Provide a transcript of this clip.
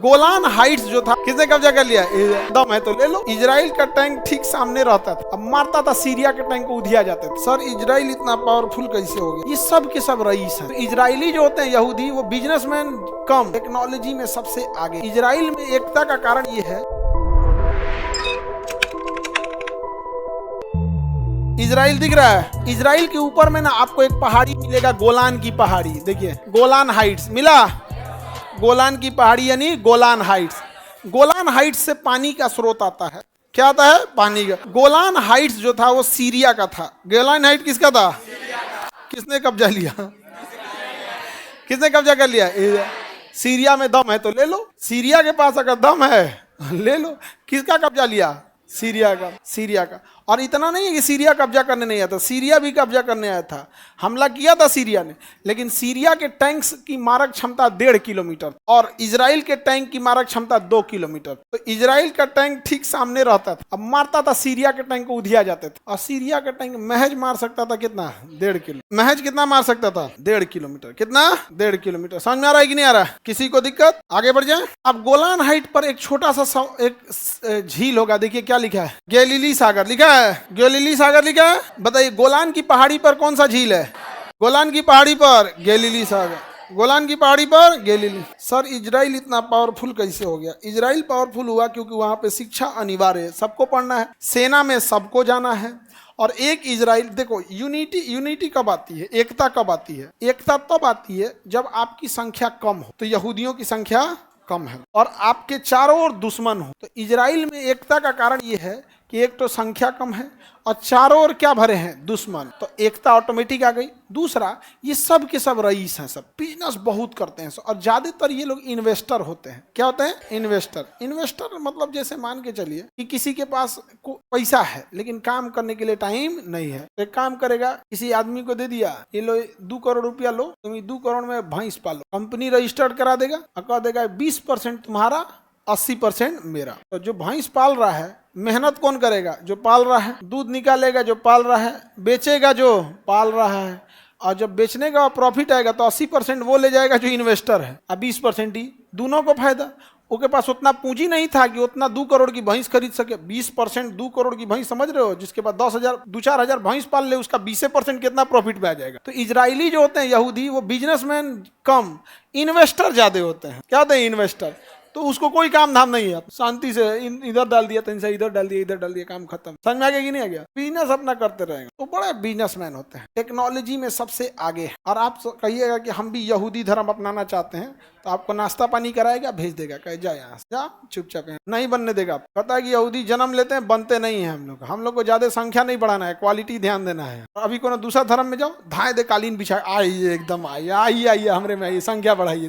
Golan Heights जो था किसने कब्जा कर लिया? दम है तो ले लो। इजराइल का टैंक ठीक सामने रहता था, अब मारता था सीरिया के टैंक को, उधिया जाते थे। सर इजराइल इतना पावरफुल कैसे हो गया? ये सब के सब रईस हैं। तो इजरायली जो होते हैं यहूदी, वो बिजनेसमैन कम, टेक्नोलॉजी में सबसे आगे। इजराइल में एकता का कारण ये है, इजराइल दिख रहा है, इजराइल के ऊपर में ना आपको एक पहाड़ी मिलेगा, गोलान की पहाड़ी। देखिए गोलान हाइट्स मिला, गोलान की पहाड़ी यानी गोलान हाइट्स। गोलान हाइट्स से पानी का स्रोत आता है। क्या आता है? पानी का। गोलान हाइट्स जो था वो सीरिया का था। गोलान हाइट किसका था? किसने कब्जा लिया? किसने कब्जा कर लिया? सीरिया में दम है तो ले लो। सीरिया के पास अगर दम है ले लो। किसका कब्जा लिया? सीरिया का। सीरिया का। और इतना नहीं है कि सीरिया कब्जा करने नहीं आया था, सीरिया भी कब्जा करने आया था। हमला किया था सीरिया ने, लेकिन सीरिया के टैंक्स की मारक क्षमता 1.5 किलोमीटर और इजराइल के टैंक की मारक क्षमता 2 किलोमीटर। तो इजराइल का टैंक ठीक सामने रहता था, अब मारता था सीरिया के टैंक को, उधिया जाते थे। और सीरिया का टैंक महज मार सकता था कितना? 1.5 किलो। महज कितना मार सकता था? 1.5 किलोमीटर। कितना? 1.5 किलोमीटर। समझ में आ रहा है कि नहीं आ रहा है? किसी को दिक्कत? आगे बढ़ जाए। अब गोलान हाइट पर एक छोटा सा एक झील होगा। देखिए क्या लिखा है? गैलीली सागर लिखा है। गैलीली सागर लिखा है। बताइए गोलान की पहाड़ी पर कौन सा झील है? गोलान की पहाड़ी पर गैलीली सागर। गोलान की पहाड़ी पर गैलीली। सर इजराइल इतना पावरफुल कैसे हो गया? इजराइल पावरफुल हुआ क्योंकि वहां पे शिक्षा अनिवार्य है, सबको पढ़ना है, सेना में सबको जाना है। और एक इजराइल, देखो यूनिटी कब आती है? एकता कब आती है? एकता तब आती है जब आपकी संख्या कम हो। तो यहूदियों की संख्या कम है और आपके चारों ओर दुश्मन हो। तो इजराइल में एकता का कारण ये है कि एक तो संख्या कम है और चारों ओर क्या भरे हैं? दुश्मन। तो एकता ऑटोमेटिक आ गई। दूसरा, ये सब के सब रईस हैं, सब बिजनेस बहुत करते हैं और ज्यादातर ये लोग इन्वेस्टर होते हैं। क्या होते हैं? इन्वेस्टर। इन्वेस्टर मतलब जैसे मान के चलिए कि किसी के पास पैसा है लेकिन काम करने के लिए टाइम नहीं है, तो एक काम करेगा, किसी आदमी को दे दिया, ये लो 2 करोड़ रुपया लो, तुम 2 करोड़ में भैंस पालो। कंपनी रजिस्टर्ड करा देगा और कह देगा 20% तुम्हारा, 80% मेरा। तो जो भैंस पाल रहा है, मेहनत कौन करेगा? जो पाल रहा है। दूध निकालेगा जो पाल रहा है, बेचेगा जो पाल रहा है, और जब बेचने का प्रॉफिट आएगा तो 80% वो ले जाएगा जो इन्वेस्टर है, और 20% ही दोनों को फायदा। उसके पास उतना पूंजी नहीं था कि उतना 2 करोड़ की भैंस खरीद सके। 20% 2 करोड़ की भैंस, समझ रहे हो? जिसके पास 10,000 2-4 हजार भैंस पाल ले, उसका 20% कितना प्रॉफिट में आ जाएगा। तो इजरायली जो होते हैं यहूदी, वो बिजनेसमैन कम, इन्वेस्टर ज्यादा होते हैं। क्या होते हैं? इन्वेस्टर। तो उसको कोई काम धाम नहीं है, शांति से इधर डाल दिया, तीन से इधर डाल दिया, इधर डाल दिया, काम खत्म। समझ में आ गया कि नहीं आ गया? बिजनेस अपना करते रहेंगे। तो बड़े बिजनेसमैन होते हैं, टेक्नोलॉजी में सबसे आगे। और आप कहिएगा कि हम भी यहूदी धर्म अपनाना चाहते हैं, तो आपको नाश्ता पानी कराएगा, भेज देगा, कहे जा यहाँ से, जा चुपचाप, नहीं बनने देगा। पता है कि यहूदी जन्म लेते हैं, बनते नहीं है। हम लोग को ज्यादा संख्या नहीं बढ़ाना है, क्वालिटी ध्यान देना है। अभी कोनो दूसरा धर्म में जाओ, धाए दे कालीन बिछा, आइए एकदम आइए, आइए आइए हमरे में आइए, संख्या बढ़ाइए।